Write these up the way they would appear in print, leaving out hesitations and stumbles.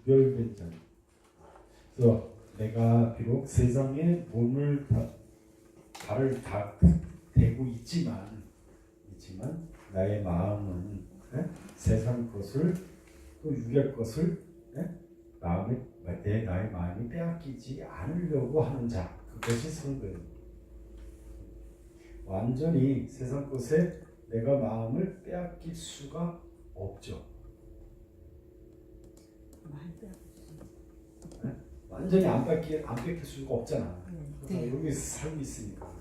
구별된 자. 그래서 내가 비록 세상에 몸을 발을 다 대고 있지만 나의 마음은 세상 것을 또 육의 것을 나의 마음이 빼앗기지 않으려고 하는 자, 그것이 성도예요. 완전히 세상 것에 내가 마음을 빼앗길 수가 없죠. 완전히 안 뺏길 수가 없잖아. 여기서 살고 있으니까.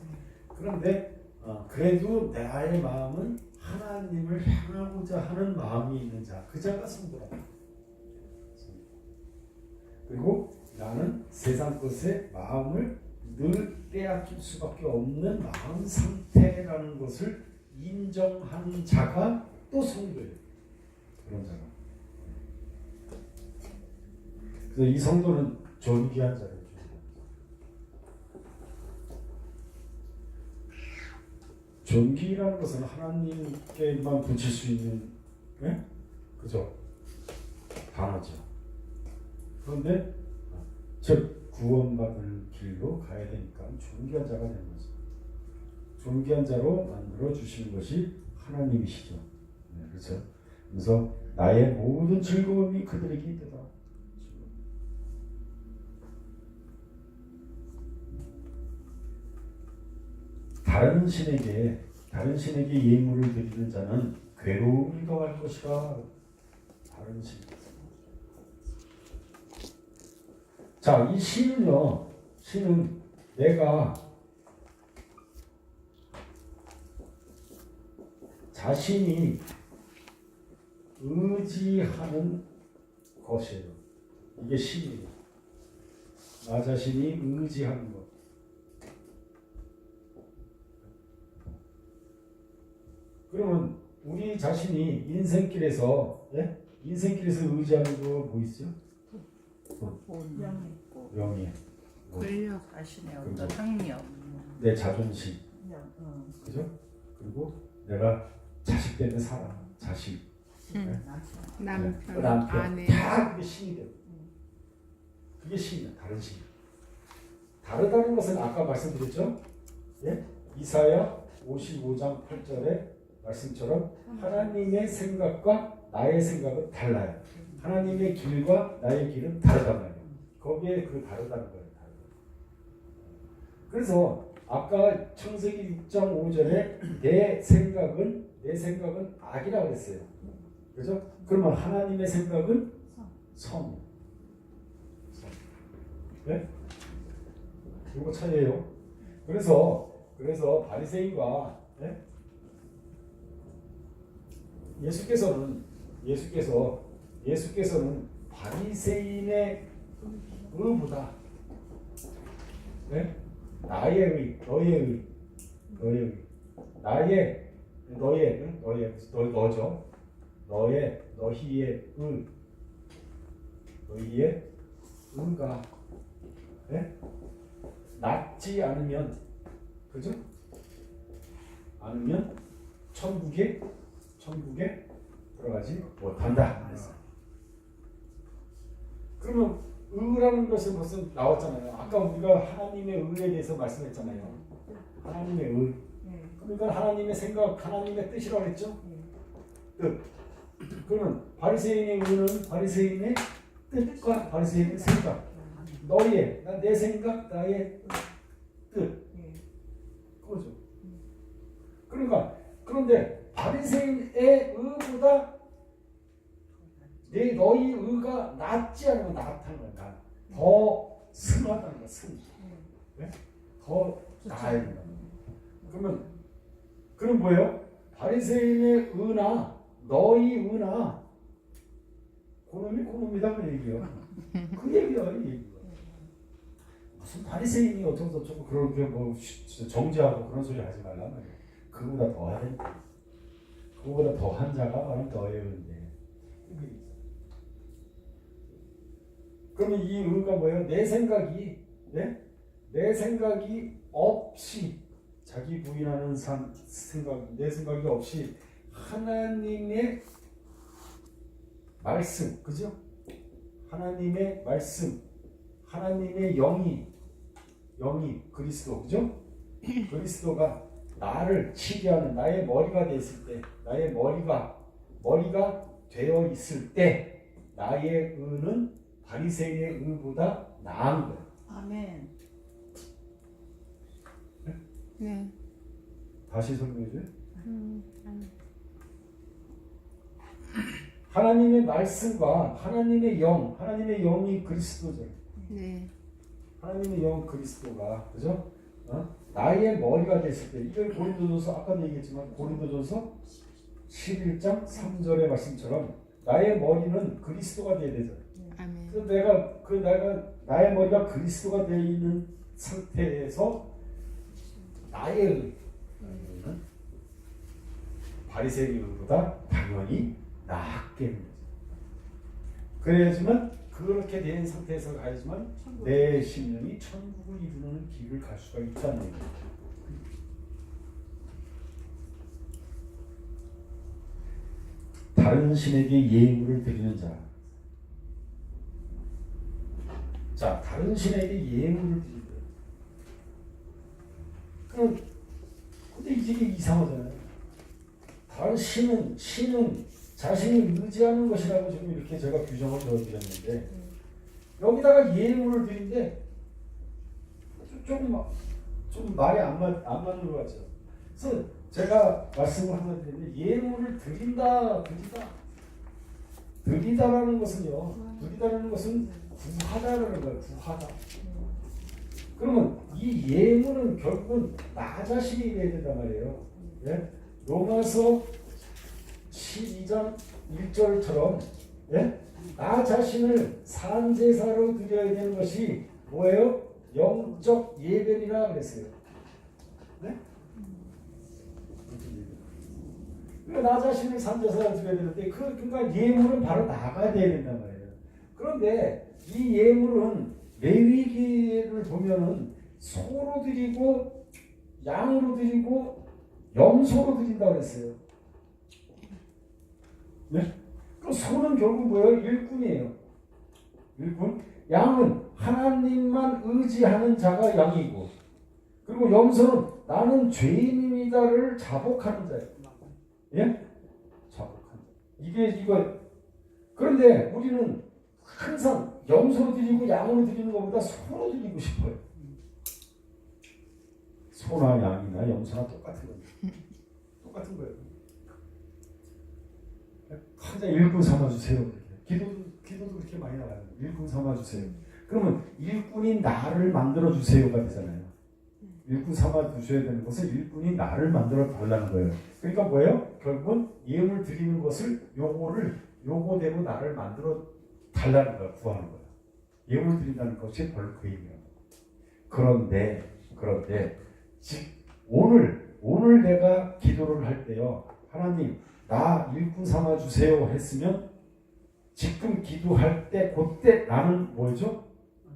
그런데 그래도 나의 마음은 하나님을 향하고자 하는 마음이 있는 자, 그 자가 성도라. 그리고 나는 세상 것에 마음을 늘 빼앗길 수밖에 없는 마음 상태라는 것을 인정하는 자가 또 성도예요. 그런 자가. 그래서 이 성도는 존귀한 자예요. 존귀라는 것은 하나님께만 붙일 수 있는, 그죠? 단어죠. 그런데 즉 구원받을 길로 가야 되니까 존귀한 자가 되는 거죠. 존귀한 자로 만들어 주시는 것이 하나님이시죠. 그렇죠. 그래서 나의 모든 즐거움이 그들에게 있다. 다른 신에게 예물을 드리는 자는 괴로움을 더할 것이라. 다른 신. 자, 이 신은 내가 자신이 의지하는 것이에요. 이게 신이에요. 나 자신이 의지하는 것. 그러면 우리 자신이 인생길에서 의지하는 거 뭐 있어요? 명예, 권력, 자신의 어떤 학력, 내 자존심, 그죠? 그리고 내가 자식 때문에 살아, 자식, 남편, 아내, 다 그게 신이 돼요. 그게 신이야, 다른 신. 다르다는 것은 아까 말씀드렸죠? 이사야 55장 8절에 말씀처럼 하나님의 생각과 나의 생각은 달라요. 하나님의 길과 나의 길은 다르단 말이에요. 거기에 그 다르다는 거예요. 그래서 아까 창세기 6장 5절에 내 생각은 악이라고 했어요. 그죠? 그러면 하나님의 생각은 선. 네? 이거 차이예요. 그래서 바리새인과 예수께서는 바리새인의 의보다 나의 의, 너의 의, 너죠. 너희의 의가 낫지 않으면, 그죠? 않으면 천국에 들어가지 못한다. 그러면 의라는 것은 벌써 나왔잖아요. 아까 우리가 하나님의 의에 대해서 말씀했잖아요. 하나님의 의. 그러니까 하나님의 생각, 하나님의 뜻이라고 했죠. 뜻. 그러면 바리새인의 의는 바리새인의 뜻과 바리새인의 생각. 내 생각, 나의 뜻. 그거죠. 그런데 바리새인의 의보다 너희 의가 낫지 않으면 낫다는 거야. 더 승하다는 거야. 더 나아야 된다. 그럼 뭐예요? 바리새인의 의나 너희 의나 그놈이다 그 얘기야. 그 얘기야. 무슨 바리새인이 어쩌고 그렇게 뭐 정죄하고 그런 소리 하지 말란 말이야. 그보다 더한 자가 바로 너의 의인데. 그러면 이 의가 뭐예요? 내 생각이 없이 자기 부인하는 내 생각이 없이 하나님의 말씀, 그죠? 하나님의 말씀, 하나님의 영이 그리스도, 그죠? 그리스도가 나를 치게하는 나의 머리가 됐을 때, 나의 머리가 되어 있을 때, 나의 의는 바리새인의 의보다 나은 거야. 아멘. 네. 다시 설명해줘요. 하나님의 말씀과 하나님의 영이 그리스도죠. 네. 하나님의 영 그리스도가, 그죠? 나의 머리가 됐을 때, 이걸 고린도전서 아까도 얘기했지만 고린도전서 11장 3절의 말씀처럼 나의 머리는 그리스도가 되어야 되잖아요. 아멘. 그래서 나의 머리가 그리스도가 되어 있는 상태에서 나의 의는 바리새인의 의보다 당연히 낫게 됩니다. 그래야지만 그렇게 된 상태에서 가야지만 내 심령이 천국을 이루는 길을 갈 수가 있다는 얘기입니다. 다른 신에게 예물을 드리는 자. 자, 다른 신에게 예물을 드린다. 근데 이게 이상하잖아요. 다른 신은 자신이 의지하는 것이라고 지금 이렇게 제가 규정을 넣어드렸는데 여기다가 예물을 드린데 좀 말이 안 맞는 것 같죠. 그래서 제가 말씀을 하나 드렸는데 예물을 드리다라는 것은 구하다라는 거예요. 구하다. 그러면 이 예물은 결국은 나 자신이 돼야 된단 말이에요. 예? 로마서 12장 1절처럼 예? 나 자신을 산제사로 드려야 되는 것이 뭐예요? 영적 예배니라 그랬어요. 네? 나 자신을 산제사로 드려야 되는데 그러니까 예물은 바로 나가야 된단 말이에요. 그런데 이 예물은 레위기를 보면은 소로 드리고 양으로 드리고 염소로 드린다고 그랬어요. 네? 그 소는 결국 뭐예요? 일꾼이에요. 일꾼. 양은 하나님만 의지하는 자가 양이고, 그리고 염소는 나는 죄인입니다를 자복하는 자예요. 예? 자복하는 자. 이거. 그런데 우리는 항상 염소로 드리고 양으로 드리는 것보다 소로 드리고 싶어요. 소나 양이나 염소나 똑같은 거예요. 똑같은 거예요. 항상 일꾼 삼아주세요. 기도도 그렇게 많이 나가요. 일꾼 삼아주세요. 그러면 일꾼이 나를 만들어주세요가 되잖아요. 일꾼 삼아주셔야 되는 것은 일꾼이 나를 만들어 달라는 거예요. 그러니까 뭐예요? 결국은 예물 드리는 것을 요거대로 나를 만들어 달라는 거야. 구하는 거야. 예물 드린다는 것이 바로 그 의미예요. 그런데 오늘 내가 기도를 할 때요. 하나님 나 일꾼 삼아 주세요 했으면 지금 기도할 때 그때 나는 뭐죠?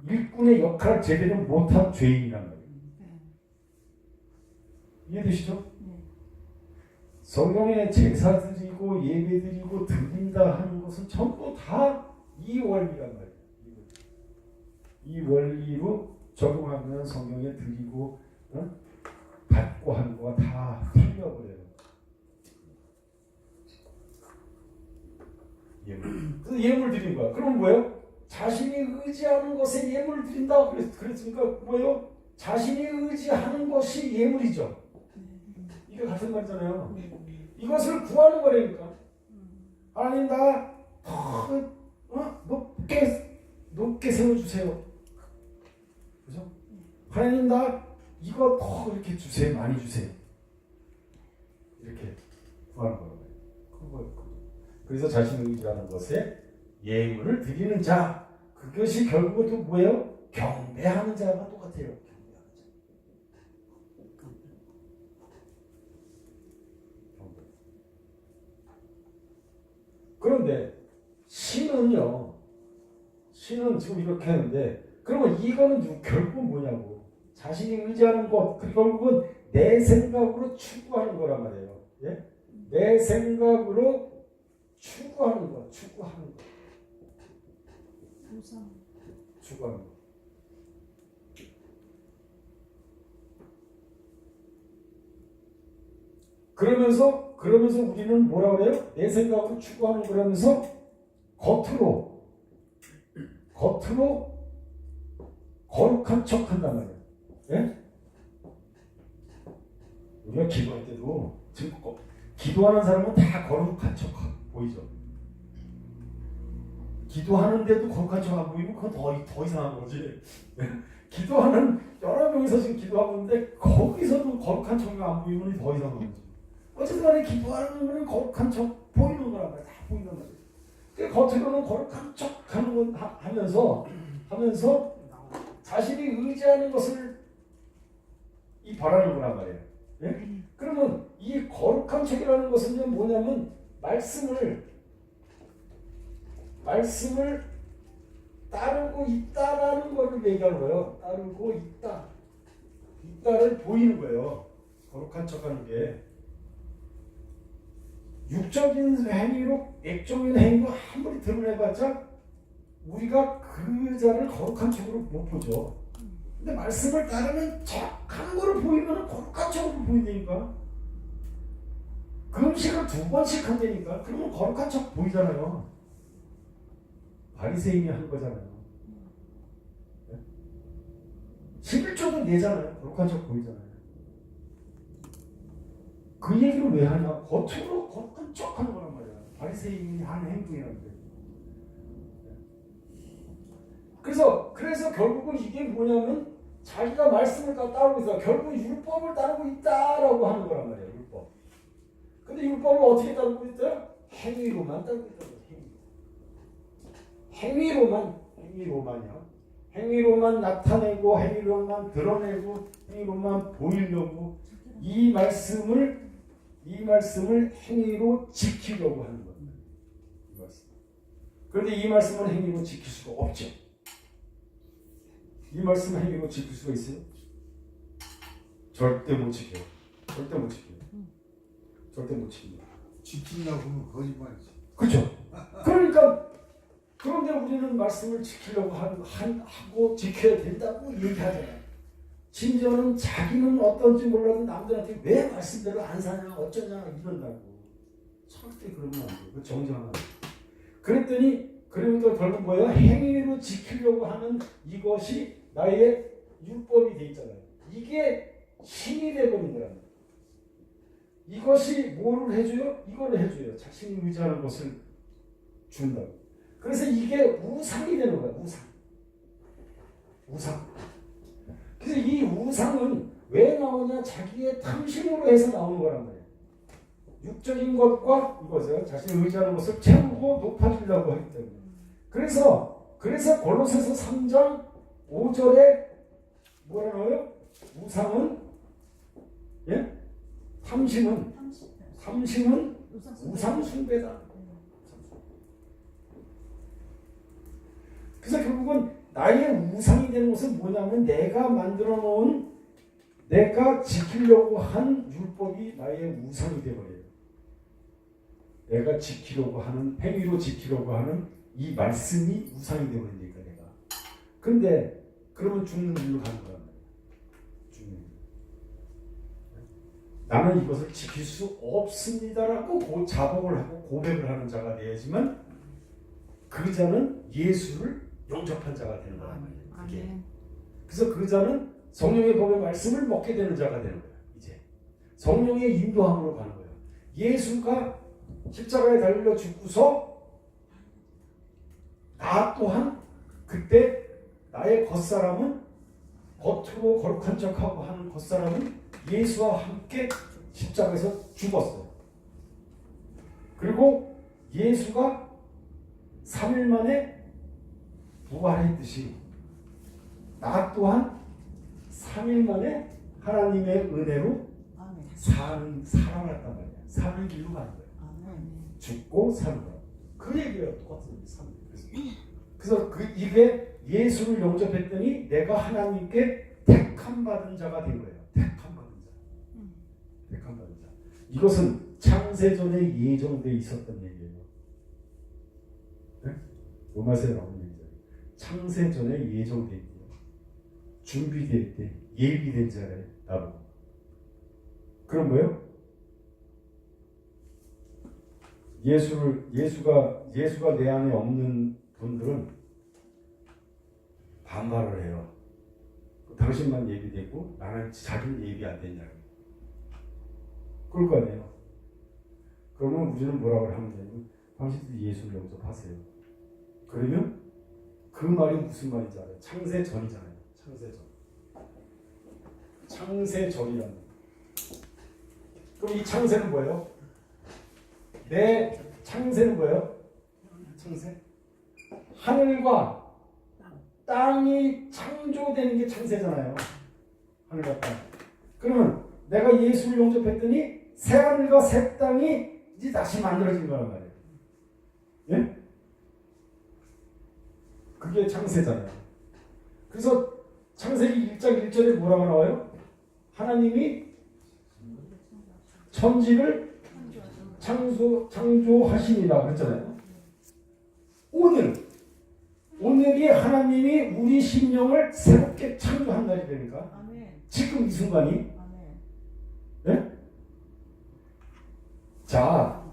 일꾼의 역할을 제대로 못한 죄인이란 말이에요. 이해되시죠? 성경에 제사 드리고 예배 드리고 드린다 하는 것은 전부 다 이 원리란 말이에요. 이 원리로 적용하면 성경에 드리고 받고 하는 거가 다 틀려버려요. 그래서 예물 드린 거야. 그럼 뭐예요? 자신이 의지하는 것에 예물을 드린다. 그랬으니까 뭐예요? 자신이 의지하는 것이 예물이죠. 이게 같은 말이잖아요. 이것을 구하는 거라니까. 하나님 나 높게 세워주세요. 그죠? 하나님 나 이거 더 이렇게 주세요. 많이 주세요. 이렇게 구하는 거예요. 그래서 자신을 의지하는 것에 예물을 드리는 자, 그것이 결국은 또 뭐예요? 경배하는 자가 똑같아요. 그런데 신은 지금 이렇게 하는데, 그러면 이거는 결국 뭐냐고? 자신이 의지하는 것, 그 결국은 내 생각으로 추구하는 거란 말이에요. 예? 내 생각으로 추구하는 거. 추구하는 거. 그러면서 우리는 뭐라 그래요? 내 생각으로 추구하는 거라면서 겉으로 거룩한 척 한단 말이에요. 예? 우리가 기도할 때도 지금 기도하는 사람은 다 거룩한 척 보이죠. 기도하는데도 거룩한 척 안 보이면 그건 더 이상한 거지. 기도하는 여러 명이서 지금 기도하고 있는데 거기서도 거룩한 척이 안 보이면 더 이상한 거지. 어쨌든 간에 기도하는 거는 거룩한 척 보이는 거란 말이야. 다 보이는 말이야. 그 겉으로는 거룩한 척 하는 거 하면서 자신이 의지하는 것을 바라는 거란 말이에요. 예? 그러면 이 거룩한 척이라는 것은 뭐냐면 말씀을 따르고 있다라는 것을 얘기하는 거예요. 따르고 있다를 보이는 거예요. 거룩한 척하는 게 육적인 행위로 액적인 행위로 아무리 드러내봤자 우리가 그 자를 거룩한 척으로 못 보죠. 근데 말씀을 따르는 척한 거를 보이면 거룩한 척으로 보인다니까. 그 음식을 2번씩 한다니까. 그러면 거룩한 척 보이잖아요. 바리새인이 한 거잖아요. 11조도 내잖아요. 거룩한 척 보이잖아요. 그 얘기를 왜 하냐? 겉으로 거룩한 척 하는 거란 말이야. 바리새인이 하는 행동이라는데. 그래서 결국은 이게 뭐냐면 자기가 말씀을 따르고 있어. 결국 율법을 따르고 있다라고 하는 거란 말이에요. 율법. 근데 율법을 어떻게 따르고 있어요? 행위로만 따르고 있다고. 행위로만이야. 행위로만 나타내고 행위로만 드러내고 행위로만 보이려고 이 말씀을 행위로 지키려고 하는 거예요. 이 말씀. 그런데 이 말씀은 행위로 지킬 수가 없죠. 이 말씀을 행위로 지킬 수가 있어요? 절대 못 지켜요. 절대 못 지킵니다. 지키려고 하면 거짓말이지. 그렇죠. 그러니까 그런데 우리는 말씀을 지키려고 하고 지켜야 된다고 얘기하잖아요. 심지어는 자기는 어떤지 몰라도 남들한테 왜 말씀대로 안 사냐 어쩌냐 이런다고. 절대 그러면 안 돼요. 그 정정하는. 그러니까 결국 뭐예요? 행위로 지키려고 하는 이것이 나의 율법이 돼 있잖아요. 이게 신이 돼버린 거랍니다. 이것이 뭐를 해줘요? 이거를 해줘요. 자신이 의지하는 것을 준다고. 그래서 이게 우상이 되는 거야. 우상. 그래서 이 우상은 왜 나오냐? 자기의 탐심으로 해서 나오는 거란 말이에요. 육적인 것과 이것을 자신이 의지하는 것을 채우고 높아지려고 하기 때문에. 그래서 골로새서 3장 5절에 뭐라 나와요? 우상은 탐심은 우상 숭배다. 그래서 결국은 나의 우상이 되는 것은 뭐냐면 내가 만들어 놓은 내가 지키려고 한 율법이 나의 우상이 되어버려요. 내가 지키려고 하는 행위로 지키려고 하는 이 말씀이 우상이 되어버리니까 내가. 근데 그러면 죽는 길로 가는 거란 말이에요. 죽는 길. 나는 이것을 지킬 수 없습니다라고 자복을 하고 고백을 하는 자가 되어야지만 그 자는 예수를 영접한 자가 되는 거란 말이에요. 그래서 그 자는 성령의 법의 말씀을 먹게 되는 자가 되는 거예요. 이제 성령의 인도함으로 가는 거예요. 예수가 십자가에 달려 죽고서 나 또한 그때 나의 겉사람은 겉으로 거룩한 척하고 하는 겉사람은 예수와 함께 십자가에서 죽었어요. 그리고 예수가 3일 만에 부활했듯이 나 또한 3일 만에 하나님의 은혜로 살아났단 말이야. 사는 길로 가는 거예요. 죽고 사는 거예요. 그 얘기가 똑같은 거예요. 그래서 이게 예수를 영접했더니 내가 하나님께 택함 받은 자가 된 거예요. 택함 받은 자. 이것은 창세전에 예정되어 있었던 얘기예요. 네? 로마서에 나오는 얘기죠. 창세 전에 예정돼 있대요. 준비돼 있대. 예비된 자래. 나보고. 그럼 뭐예요? 예수가 내 안에 없는 분들은 반발을 해요. 당신만 예비됐고 나는 자기는 예비 안 됐냐고. 그럴 거 아니에요. 그러면 우리는 뭐라고 하면 되냐면 당신들이 예수를 영접하세요. 그러면 그 말이 무슨 말인지 알아요? 창세 전이잖아요. 창세 전. 창세 전이라는. 그럼 이 창세는 뭐예요? 내 창세는 뭐예요? 창세? 하늘과 땅이 창조되는 게 창세잖아요. 하늘과 땅. 그러면 내가 예수를 영접했더니 새 하늘과 새 땅이 이제 다시 만들어진 거란 말이에요. 예? 그게 창세잖아요. 그래서 창세기 1장 1절에 뭐라고 나와요? 하나님이 천지를 창조하시니라 그랬잖아요. 오늘이 하나님이 우리 심령을 새롭게 창조한 날이 되니까 지금 이 순간이 예? 자,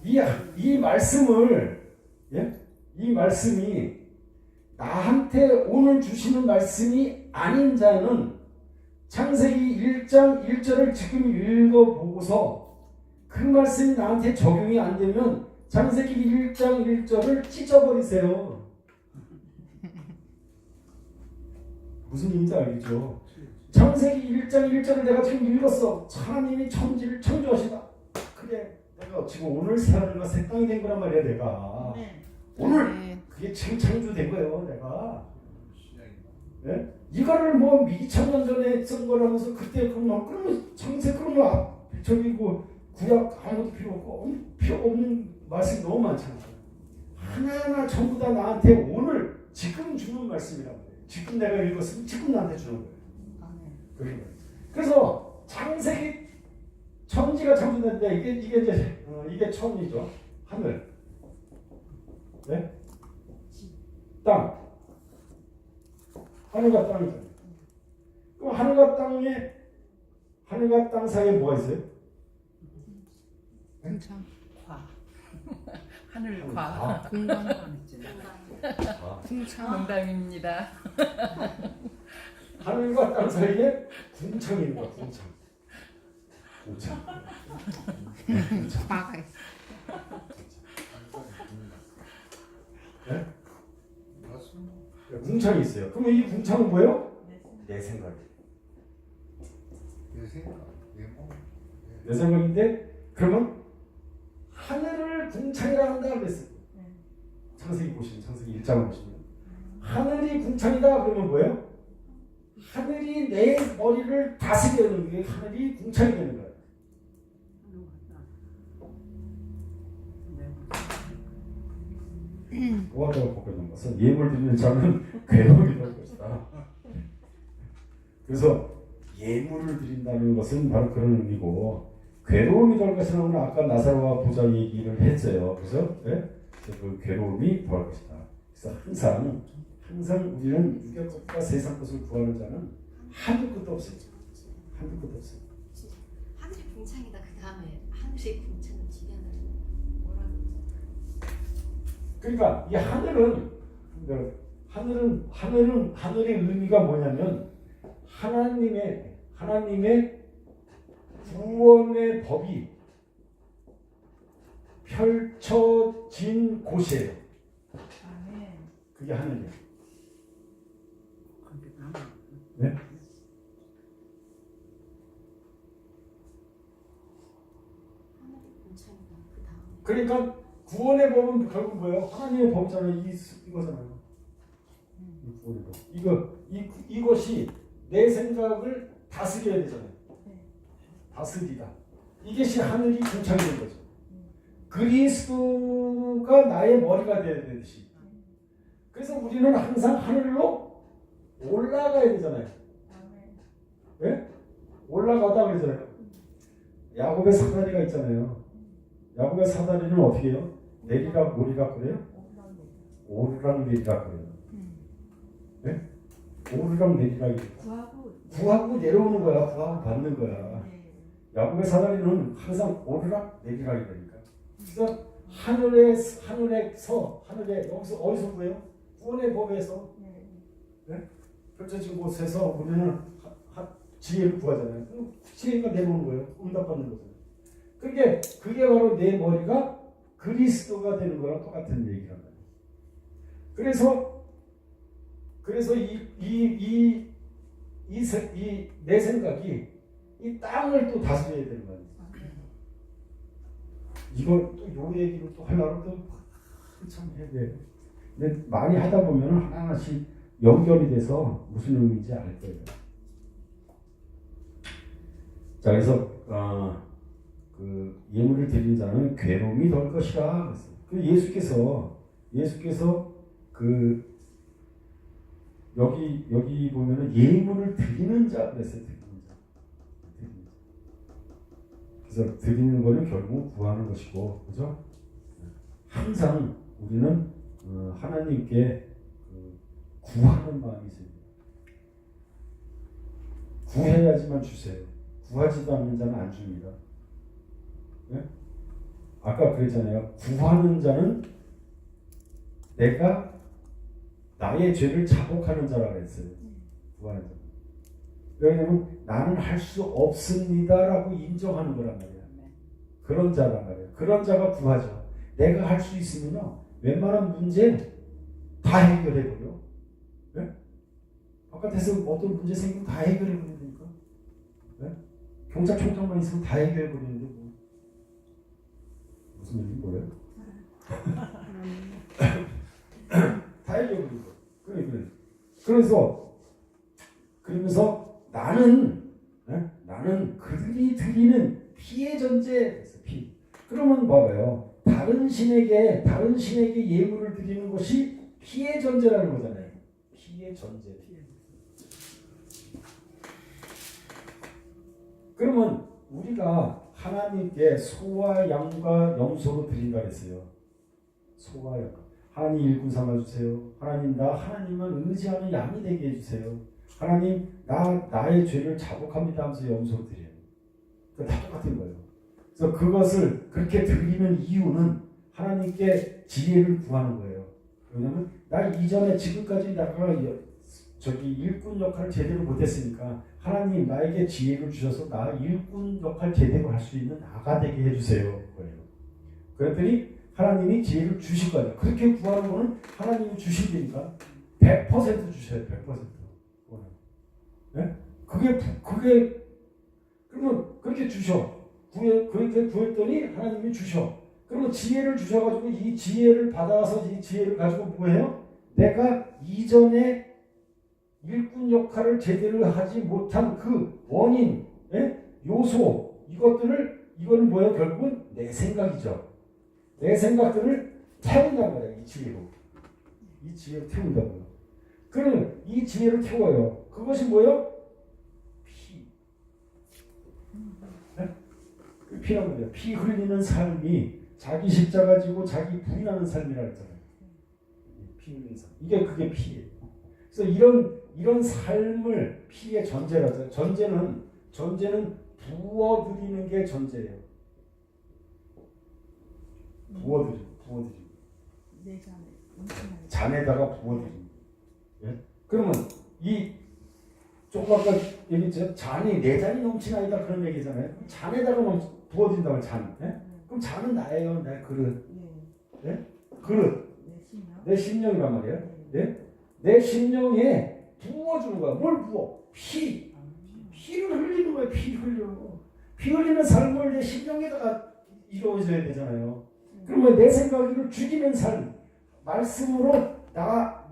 이 말씀을 예? 이 말씀이 나한테 오늘 주시는 말씀이 아닌 자는 창세기 1장 1절을 지금 읽어보고서 그 말씀이 나한테 적용이 안 되면 창세기 1장 1절을 찢어버리세요. 무슨 의미인지 알겠죠? 창세기 1장 1절을 내가 지금 읽었어. 하나님이 천지를 창조하시다. 그래, 내가 지금 오늘 새 하늘과 새 땅이 된 거란 말이야, 내가. 오늘 그게 지금 창조된 거예요, 내가. 네? 이거를 뭐 미천년 전에 쓴 거라면서 그때 그러면 창세 그러면 저기 구약 아무것도 필요 없고 필요 없는 말씀이 너무 많잖아요. 하나하나 전부 다 나한테 오늘 지금 주는 말씀이란 말이에요. 지금 내가 읽었으면 지금 나한테 주는 거예요. 그래서 창세기 천지가 창조됐는데 이게 천이죠. 하늘, 네? 땅, 하늘과 땅이잖아요. 그럼 하늘과 땅 사이에 뭐가 있어요? 공창. 과. 하늘과 아, 공간. 아. 공창. 농담입니다. 하늘과 땅 사이에 궁창이 있는 거야. 궁창. 과가 있어. 네? 궁창이 있어요. 그러면 이 궁창은 뭐예요? 내 생각이에요. 내 생각, 내 몸. 내 생각인데 그러면 하늘을 궁창이라 한다 그랬어요. 창세기 보시면 창세기 1장을 보시면 하늘이 궁창이다 그러면 뭐예요? 하늘이 내 머리를 다스리는 게 하늘이 궁창이 되는 거예요. 뭐하다가 복잡한 것은 예물 드리는 자는 괴로움이 될 것이다. 그래서 예물을 드린다는 것은 바로 그런 의미고 괴로움이 될 것이라는 아까 나사로와 부자 얘기를 했어요. 그래서 그 괴로움이 덜 것이다. 그래서 항상 우리는 육의 것과 세상 것을 구하는 자는 한두 끝도 없어요. 한두 끝도 없어요. 하늘이 궁창이다. 그 다음에 하늘의 궁창을 지배하는 뭐라고? 그러니까 이 하늘의 의미가 뭐냐면 하나님의 구원의 법이 펼쳐진 곳이에요. 그게 하늘이에요. 네? 하늘의 궁창이다. 그 다음에 그러니까 구원의 법은 결국 뭐예요? 하나님의 법이잖아요. 이거잖아요. 이 구원의 법. 이것이 내 생각을 다스려야 되잖아요. 다스리다. 이것이 하늘이 궁창이 된 거죠. 그리스도가 나의 머리가 되어야 되듯이. 그래서 우리는 항상 하늘로 올라가야 되잖아요. 예? 올라가다 그러잖아요. 야곱의 사다리가 있잖아요. 야곱의 사다리는 어떻게 해요? 내리락 오리락 그래요? 오르락 내리락 그래요. 네? 오르락 내리락 구하고 내려오는 거야. 구하고 받는 거야. 야곱의 사다리는 항상 오르락 내리락이라니까. 그래서 하늘에서 여기서 어디서 구해요? 구원의 법에서 펼쳐진 곳에서 우리는 지혜를 구하잖아요. 지혜가 내려오는 거예요. 응답받는 거잖아요. 그게 바로 내 머리가 그리스도가 되는 거랑 똑같은 얘기란 말이에요. 그래서 내 생각이 이 땅을 또 다스려야 되는 거예요. 이걸 또 요 얘기를 또 하려고 또 참 해야 돼요. 근데 많이 하다 보면 하나하나씩 연결이 돼서 무슨 의미인지 알 거예요. 자, 그래서 그 예물을 드린 자는 괴로움이 덜 것이라. 그 예수께서 그 여기 보면은 예물을 드리는 자 그랬어요. 드리는 자. 그래서 드리는 거는 결국 구하는 것이고, 그죠? 항상 우리는 하나님께 구하는 마음이 있어요. 구해야지만 주세요. 구하지도 않는 자는 안 줍니다. 네? 아까 그랬잖아요. 구하는 자는 내가 나의 죄를 자복하는 자라고 했어요. 구하는 자. 왜냐하면 나는 할 수 없습니다라고 인정하는 거란 말이야. 그런 자란 말이야. 그런 자가 구하죠. 내가 할 수 있으면요, 웬만한 문제 다 해결해버려. 네? 바깥에서 어떤 문제 생기면 다 해결해버린다니까. 네? 경찰청장만 있으면 다 해결해버리는데 뭐. 무슨 얘기 뭐예요? 다 해결해버리고. 그래. 그러면서 나는 그들이 드리는 피의 전제, 피. 그러면 봐봐요. 다른 신에게 예물을 드리는 것이 피의 전제라는 거잖아요. 피의 전제. 그러면 우리가 하나님께 소와 양과 염소로 드린다 했어요. 소와 양. 하나님 일꾼 삼아주세요. 하나님 나 하나님만 의지하는 양이 되게 해주세요. 하나님 나의 죄를 자복합니다 하면서 염소로 드려요. 다 똑같은 거예요. 그래서 그것을 그렇게 드리는 이유는 하나님께 지혜를 구하는 거예요. 왜냐하면 나 이전에 지금까지 내가 일꾼 역할을 제대로 못했으니까 하나님 나에게 지혜를 주셔서 나 일꾼 역할 제대로 할 수 있는 나가 되게 해주세요. 그랬더니 하나님이 지혜를 주실 거예요. 그렇게 구하는 거는 하나님이 주신다니까 100% 주셔요. 100%. 네? 그러면 그렇게 주셔. 그렇게 구했더니 하나님이 주셔. 그러면 지혜를 주셔가지고 이 지혜를 받아서 이 지혜를 가지고 뭐해요? 내가 이전에 일꾼 역할을 제대로 하지 못한 그 원인, 요소, 이거는 뭐예요? 결국은 내 생각이죠. 내 생각들을 태운단 말이에요. 이 지혜로. 이 지혜로 태운다고요. 그러면 이 지혜를 태워요. 그것이 뭐예요? 피. 그 피란 말이에요. 피 흘리는 삶이 자기 십자가 지고 자기 부인하는 삶이라 했잖아요. 피 흘리는 삶. 그게 피예요. 그래서 이런 삶을 피의 전제라죠. 전제는 부어드리는 게 전제예요. 부어드리고. 내 잔에다가 부어드리고. 예? 그러면 조금 아까 얘기했죠. 내 잔이 넘치나이다 그런 얘기잖아요. 잔에다가 부어드린다고 잔. 예? 그럼 잔은 나예요. 내 그릇. 예? 그릇. 내 심령이란 말이에요. 예? 내 심령에 부어주는 거야. 뭘 부어? 피를 흘리는 거야. 피 흘리는 삶을 내 심령에다가 이루어져야 되잖아요. 그러면 내 생각을 죽이는 삶, 말씀으로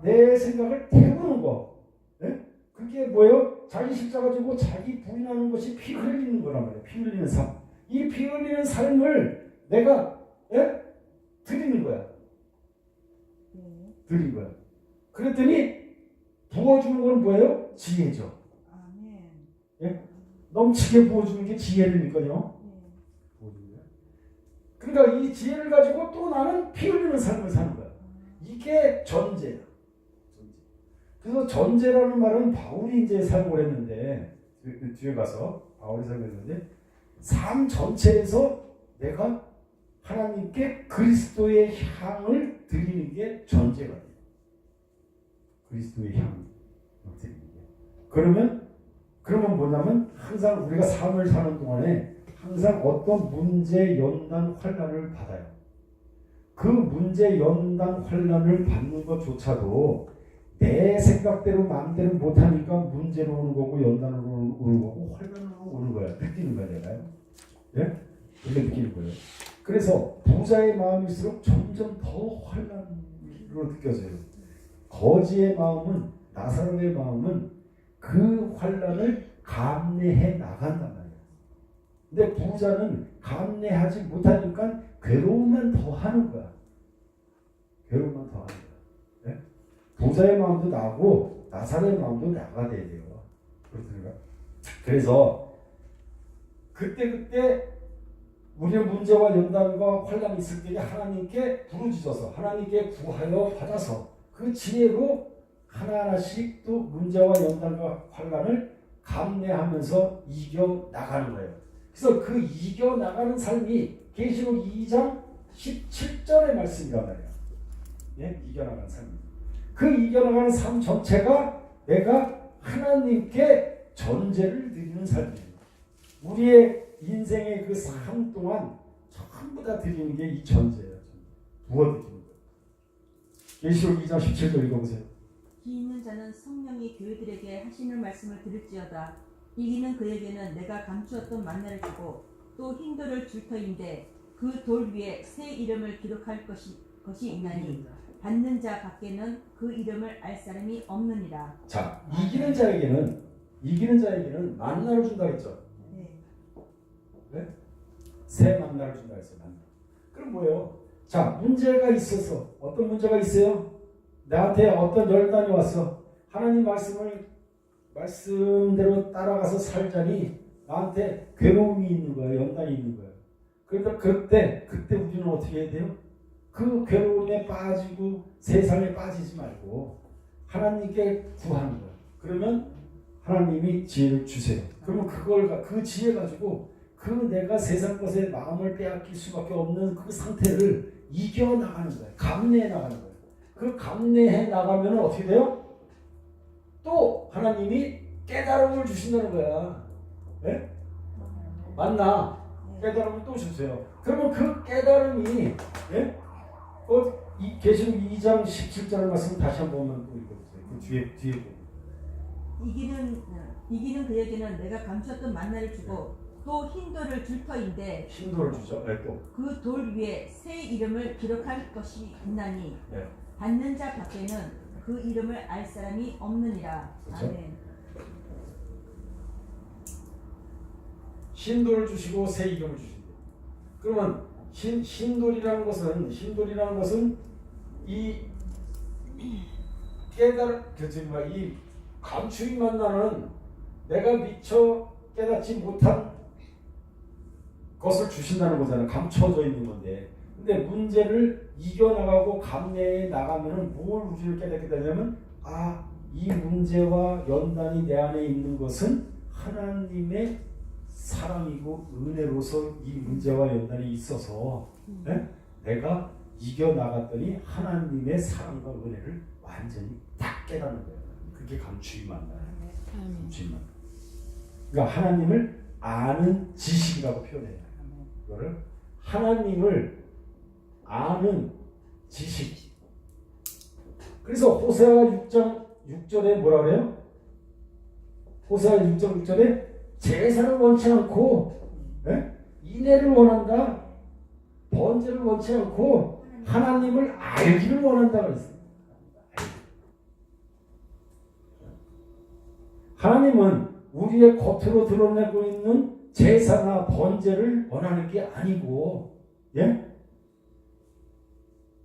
내 생각을 태우는 거. 예? 그게 뭐예요? 자기 십자가 지고 자기 부인하는 것이 피 흘리는 거란 말이에요. 피 흘리는 삶. 이 피 흘리는 삶을 내가 드리는 거야. 드린 거야. 그랬더니 부어주는 건 뭐예요? 지혜죠. 예? 넘치게 부어주는 게 지혜니까요. 그러니까 이 지혜를 가지고 또 나는 피 흘리는 삶을 사는 거야. 이게 전제야. 그래서 전제라는 말은 바울이 이제 사용을 했는데 뒤에 가서 바울이 사용했는데 삶 전체에서 내가 하나님께 그리스도의 향을 드리는 게 전제가 돼요. 그리스도의 향을 드리는 게. 그러면 뭐냐면 항상 우리가 삶을 사는 동안에 항상 어떤 문제, 연단, 환난을 받아요. 그 문제, 연단, 환난을 받는 것조차도 내 생각대로 마음대로 못하니까 문제로 오는 거고 연단으로 오는 거고 환난으로 오는 거야. 느끼는 거야 내가요. 예? 이렇게 느끼는 거예요. 그래서 부자의 마음일수록 점점 더 환난으로 느껴져요. 거지의 마음은 나사로의 마음은 그 환난을 감내해 나간단 말이에요. 근데 부자는 감내하지 못하니까 괴로움만 더 하는 거야. 괴로움만 더 하는 거야. 네? 부자의 마음도 나고 나사로의 마음도 나가야 돼요. 그렇습니까? 그래서 그때 우리의 문제와 연단과 환난이 있을 때 하나님께 부르짖어서 하나님께 구하여 받아서 그 지혜로 하나하나씩 또 문제와 연단과 환난을 감내하면서 이겨 나가는 거예요. 그래서 그 이겨 나가는 삶이 계시록 2장 17절의 말씀이란 말이에요. 예? 이겨 나가는 삶. 그 이겨 나가는 삶 전체가 내가 하나님께 전제를 드리는 삶이에요. 우리의 인생의 그 삶 동안 전부 다 드리는 게 이 전제예요. 부어 드리는 거예요. 계시록 2장 17절 읽어보세요. 기 있는 자는 성령이 교회들에게 하시는 말씀을 들을지어다. 이기는 그에게는 내가 감추었던 만나를 주고 또 흰돌을 줄 터인데 그 돌 위에 새 이름을 기록할 것이 있나니 받는 자 밖에는 그 이름을 알 사람이 없느니라. 자, 이기는 자에게는 만나를 준다 했죠. 네? 새 만나를 준다 했어요. 만나. 그럼 뭐예요? 자, 문제가 있어서 어떤 문제가 있어요? 나한테 어떤 열단이 왔어. 하나님 말씀대로 따라가서 살자니 나한테 괴로움이 있는 거예요. 연단이 있는 거예요. 그러니까 그때 우리는 어떻게 해야 돼요? 그 괴로움에 빠지고 세상에 빠지지 말고 하나님께 구하는 거예요. 그러면 하나님이 지혜를 주세요. 그러면 그 지혜 가지고 그 내가 세상 것에 마음을 빼앗길 수밖에 없는 그 상태를 이겨 나가는 거예요. 감내해 나가는 거예요. 그 감내해 나가면 어떻게 돼요? 또 하나님이 깨달음을 주신다는 거야. 네? 맞나? 깨달음을 또 주세요. 그러면 그 깨달음이 예? 이 계시록 2장 17절 말씀 다시 한 번만 또 읽어보세요. 그 뒤에 이기는 그에게는 내가 감추었던 만나를 주고 또 흰돌을 줄 터인데 힘도를 주죠. 네, 또. 그 돌 위에 새 이름을 기록할 것이 있나니 네. 받는 자 밖에는 그 이름을 알 사람이 없느니라. 그렇죠? 아멘. 흰돌을 주시고 새 이름을 주신대. 그러면 흰돌이라는 것은 이 이 감추임 만나는 내가 미처 깨닫지 못한 것을 주신다는 거잖아요. 감춰져 있는 건데. 근데 문제를 이겨나가고 감내해 나가면은 뭘 우리를 깨닫게 되냐면 이 문제와 연단이 내 안에 있는 것은 하나님의 사랑이고 은혜로서 이 문제와 연단이 있어서 내가 이겨나갔더니 하나님의 사랑과 은혜를 완전히 딱 깨닫는 거예요. 그게 감추임 만나요. 감추임 만나. 그러니까 하나님을 아는 지식이라고 표현해요. 이거를 하나님을 아는 지식. 그래서 호세아 6장 6절에 뭐라 그래요? 호세아 6장 6절에 제사를 원치 않고 인애를 원한다. 번제를 원치 않고 하나님을 알기를 원한다 그랬어요. 하나님은 우리의 겉으로 드러내고 있는 제사나 번제를 원하는 게 아니고,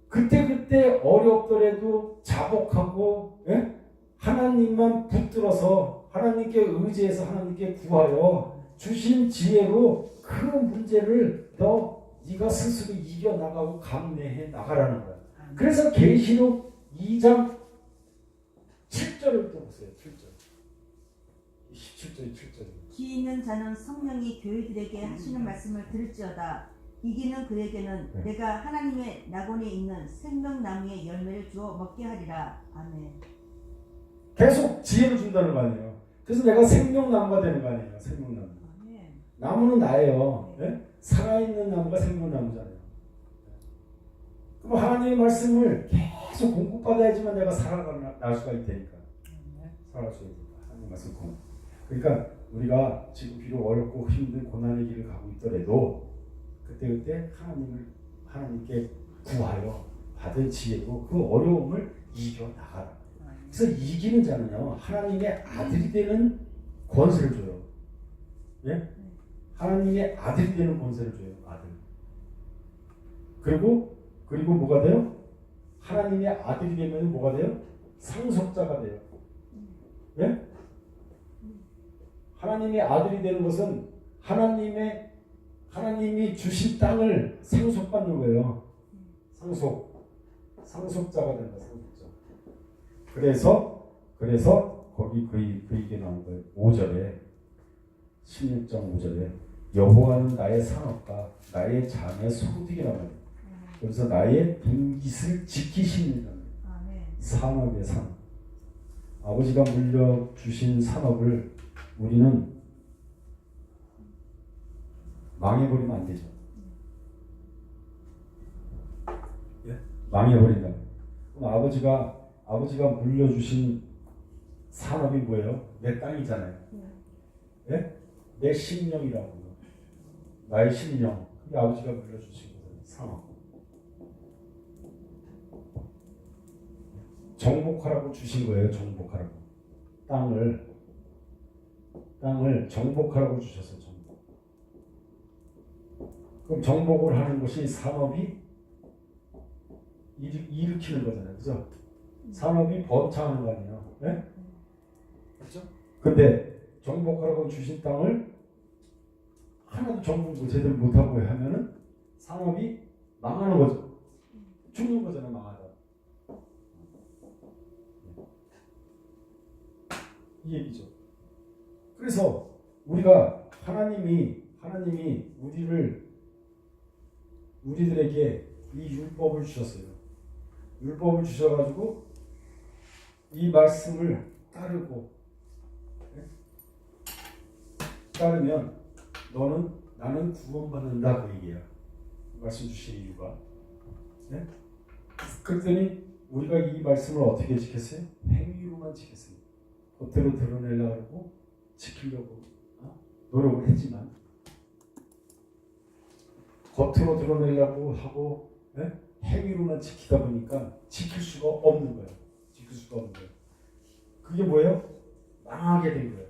그때 어렵더라도 자복하고, 하나님만 붙들어서 하나님께 의지해서 하나님께 구하여 주신 지혜로 그 문제를 네가 스스로 이겨나가고 감내해 나가라는 거야. 그래서 계시록 2장 7절 7절을 또 보세요. 7절. 17절이 7절. 기 있는 자는 성령이 교회들에게 하시는 말씀을 들을지어다. 이기는 그에게는 네. 내가 하나님의 낙원에 있는 생명나무의 열매를 주어 먹게 하리라. 아멘. 계속 지혜를 준다는 거 아니에요. 그래서 내가 생명나무가 되는 거 아니에요. 생명나무. 아멘. 나무는 나예요. 예? 살아있는 나무가 생명나무잖아요. 그럼 하나님의 말씀을 계속 공급받아야지만 내가 살아날 수가 있다니까. 살아갈 수 있다. 하나님 말씀 공급. 그러니까 우리가 지금 비록 어렵고 힘든 고난의 길을 가고 있더라도 그때 하나님께 구하여 받은 지혜로 그 어려움을 이겨 나가라. 그래서 이기는 자는요 하나님의 아들이 되는 권세를 줘요. 예? 하나님의 아들이 되는 권세를 줘요. 아들. 그리고 뭐가 돼요? 하나님의 아들이 되면 뭐가 돼요? 상속자가 돼요. 예? 하나님의 아들이 되는 것은 하나님이 주신 땅을 상속받는 거예요. 상속자가 된다. 상속자. 그래서 거기 그에게 나온 거예요. 5절에 16장 5절에 여호와는 나의 산업과 나의 장의 소득이라고 해요. 그래서 나의 빈깃을 지키시는 아멘. 산업의 산업. 아버지가 물려주신 산업을 우리는 망해버리면 안 되죠. 예? 망해버린다. 그럼 아버지가 물려주신 산업이 뭐예요? 내 땅이잖아요. 예? 내 심령이라고. 나의 심령. 그게 아버지가 물려주신 거잖아요. 산업. 정복하라고 주신 거예요. 정복하라고. 땅을 정복하라고 주셨어요. 정복. 그럼 정복을 하는 것이 산업이 일으키는 거잖아요. 그죠? 산업이 번창하는 거 아니에요. 네? 그렇죠? 근데 정복하라고 주신 땅을 하나도 정복을 제대로 못하고 하면은 산업이 망하는 거죠. 죽는 거잖아요. 망하다. 이 얘기죠. 그래서 우리가 하나님이 우리들에게 이 율법을 주셨어요. 율법을 주셔가지고 이 말씀을 따르면 나는 구원받는다 그 얘기야. 말씀 주신 이유가. 네? 그랬더니 우리가 이 말씀을 어떻게 지켰어요? 행위로만 지켰어요. 겉으로 드러내려고 하고 지키려고 노력을 했지만 겉으로 드러내려고 하고 행위로만 지키다 보니까 지킬 수가 없는 거예요. 그게 뭐예요? 망하게 된 거예요.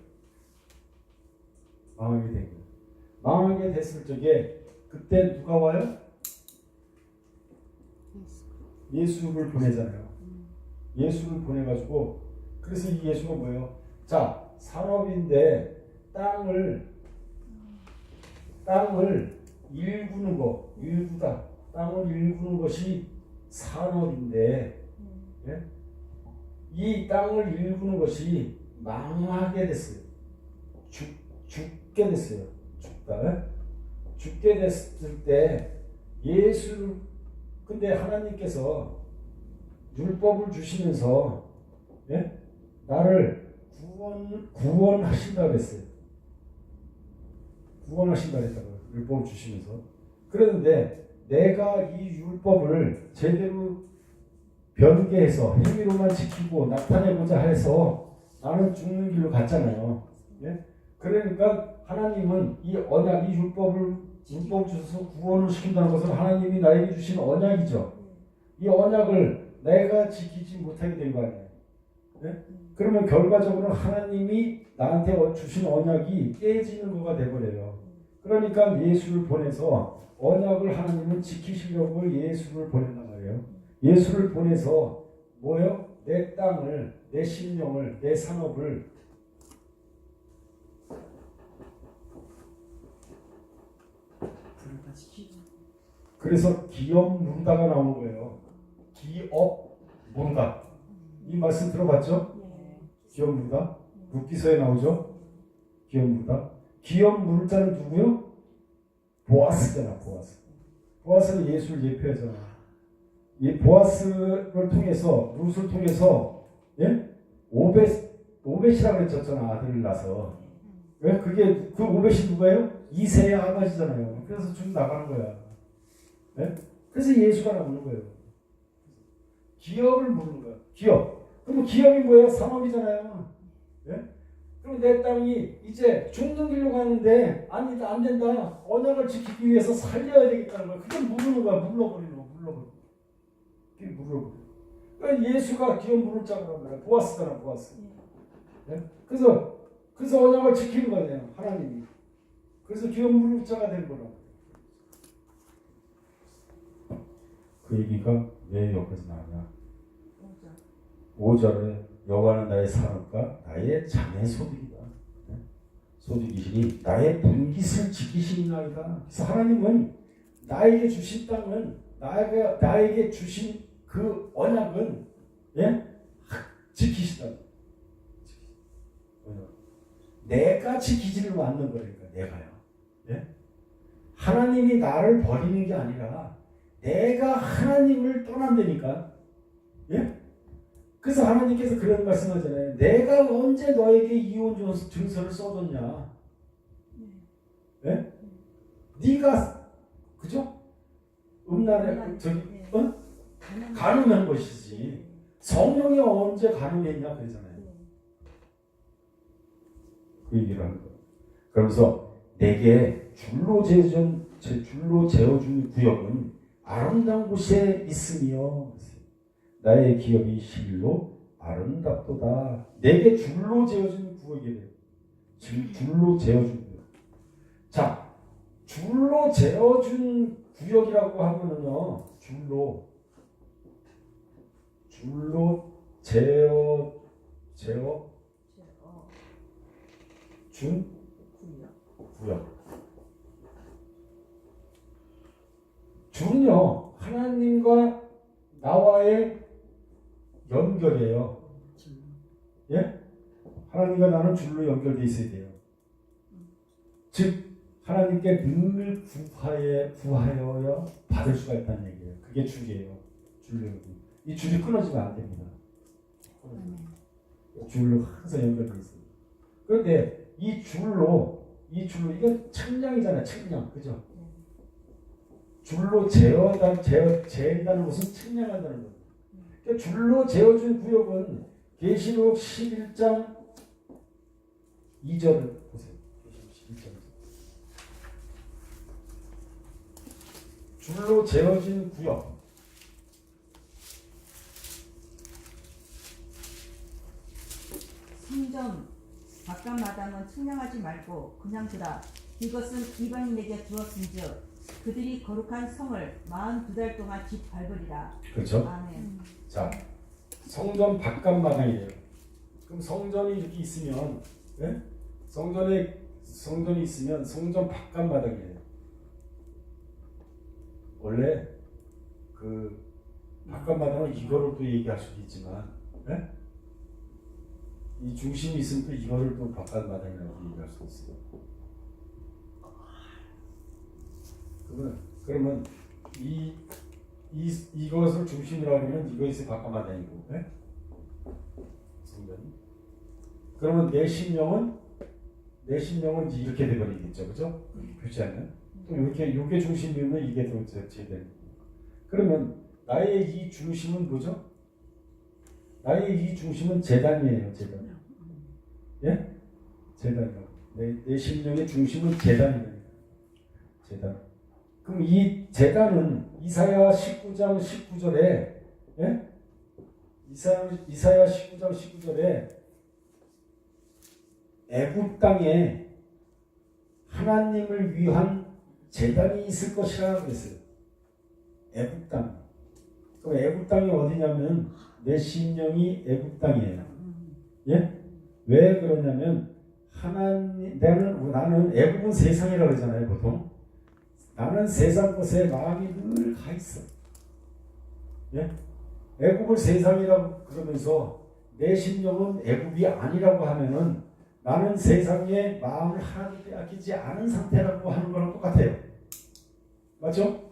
망하게 됐을 적에 그때 누가 와요? 예수를 보내잖아요. 예수를 보내가지고 그래서 이 예수가 뭐예요? 자, 산업인데 땅을 일구는 거, 일구다. 땅을 일구는 것이 산업인데 예? 이 땅을 일구는 것이 망하게 됐어요. 죽게 됐어요. 죽게 됐을 때 근데 하나님께서 율법을 주시면서 예? 나를 구원하신다 그랬어요. 구원하신다 그랬다고요. 율법을 주시면서. 그런데 내가 이 율법을 제대로 변개해서 행위로만 지키고 나타내고자 해서 나는 죽는 길로 갔잖아요. 예? 그러니까 하나님은 이 언약, 이 율법을 주셔서 구원을 시킨다는 것은 하나님이 나에게 주신 언약이죠. 이 언약을 내가 지키지 못하게 된 거 아니에요. 네? 그러면 결과적으로 하나님이 나한테 주신 언약이 깨지는 거가 돼버려요. 그러니까 예수를 보내서 언약을 하나님은 지키시려고 예수를 보낸단 말이에요. 예수를 보내서 뭐예요? 내 땅을, 내 심령을, 내 산업을 그래서 기업 무르다가 나오는 거예요. 기업 무르다. 이 말씀 들어봤죠? 기업 물다. 룻기서에 나오죠. 기업 물다. 기업 물을 자는 누구요? 보아스잖아. 보아스는 예수를 예표하잖아. 이 보아스를 통해서 룻을 통해서 오벳이라고 그랬잖아. 아들을 낳아서. 왜? 그게 그 오벳이 누가요? 이세의 아버지잖아요. 그래서 쭉 나가는 거야. 그래서 예수가 나오는 거예요. 기업을 물는 거야. 기업. 그럼 기업이 뭐예요? 산업이잖아요. 그럼 내 땅이 이제 죽는 길로 가는데 아니 안 된다. 언약을 지키기 위해서 살려야 되겠다는 거야. 그게 물르는 거야. 물러버리는 거야. 그게 물러버려. 그러니까 예수가 기업 물을 자라는 거야. 보아스잖아. 보아스. 그래서 언약을 지키는 거예요. 하나님이. 그래서 기업 물을 자가 된 거라. 그 얘기가 왜 여기서 나오냐? 5절에 여호와는 나의 산업과 나의 자네 소득이다. 소득이시니 나의 분깃을 지키시니이다. 그래서 하나님은 나에게 주신 땅은 나에게 주신 그 언약은 지키시다. 내가 지키지를 않는 거니까 내가요. 하나님이 나를 버리는 게 아니라 내가 하나님을 떠난다니까. 그래서 하나님께서 그런 말씀하잖아요. 내가 언제 너에게 이혼 증서를 써줬냐? 네가 그죠? 음란에 간음한 것이지. 성령이 언제 간음했냐 그러잖아요. 그 얘기를 하는 거예요. 그러면서 내게 줄로 재어준 구역은 아름다운 곳에 있으며 나의 기업이 실로 아름답도다. 내게 줄로 재어준 구역이래요. 줄로 재어준 구역. 자, 줄로 재어준 구역이라고 하면은요, 줄로 준 구역. 줄은요, 하나님과 나와의 연결이에요. 하나님과 나는 줄로 연결되어 있어야 돼요. 즉 하나님께 늘 구하여 받을 수가 있다는 얘기예요. 그게 줄이에요. 줄로 이 줄이 끊어지면 안 됩니다. 줄로 항상 연결되어 있어요. 그런데 이 줄로 이건 측량이잖아요. 측량, 그죠? 줄로 재다는 것은 측량한다는 거예요. 그러니까 줄로 재어준 구역은 계시록 11장 2절을 보세요. 계시록 11장 2절. 줄로 재어진 구역. 성전 바깥 마당은 측량하지 말고 그냥 두라. 이것은 이방인에게 주었은즉 그들이 거룩한 성을 42달 동안 밟으리라. 그렇죠? 아멘. 자, 성전 바깥 마당이에요. 그럼 성전이 이렇게 있으면, 성전이 있으면 성전 바깥 마당이에요. 원래 그 바깥 마당은 이거를 또 얘기할 수도 있지만, 이 중심이 있으면 또 이거를 또 바깥 마당이라고 얘기할 수 있어요. 그러면 이것을 중심이라고 하면 이것이 바깥 마당이고, 성전이. 그러면 내 심령은 이제 이렇게 돼버리겠죠, 그죠? 표시하면 또 이게 중심이면 이게 또 제되는 거고. 그러면 나의 이 중심은 뭐죠? 나의 이 중심은 제단이에요, 제단. 제단이요. 내 심령의 중심은 제단이에요. 제단. 그럼 이 제단은 이사야 19장 19절에 이사야 19장 19절에 애굽 땅에 하나님을 위한 제단이 있을 것이라 그랬어요. 애굽 땅. 그럼 애굽 땅이 어디냐면 내 심령이 애굽 땅이에요. 왜 그러냐면 나는 애굽은 세상이라고 그러잖아요, 보통. 나는 세상 것에 마음이 늘 가 있어. 애굽을 세상이라고 그러면서 내 심령은 애굽이 아니라고 하면은 나는 세상에 마음을 하나도 빼앗기지 않은 상태라고 하는 거랑 똑같아요. 맞죠?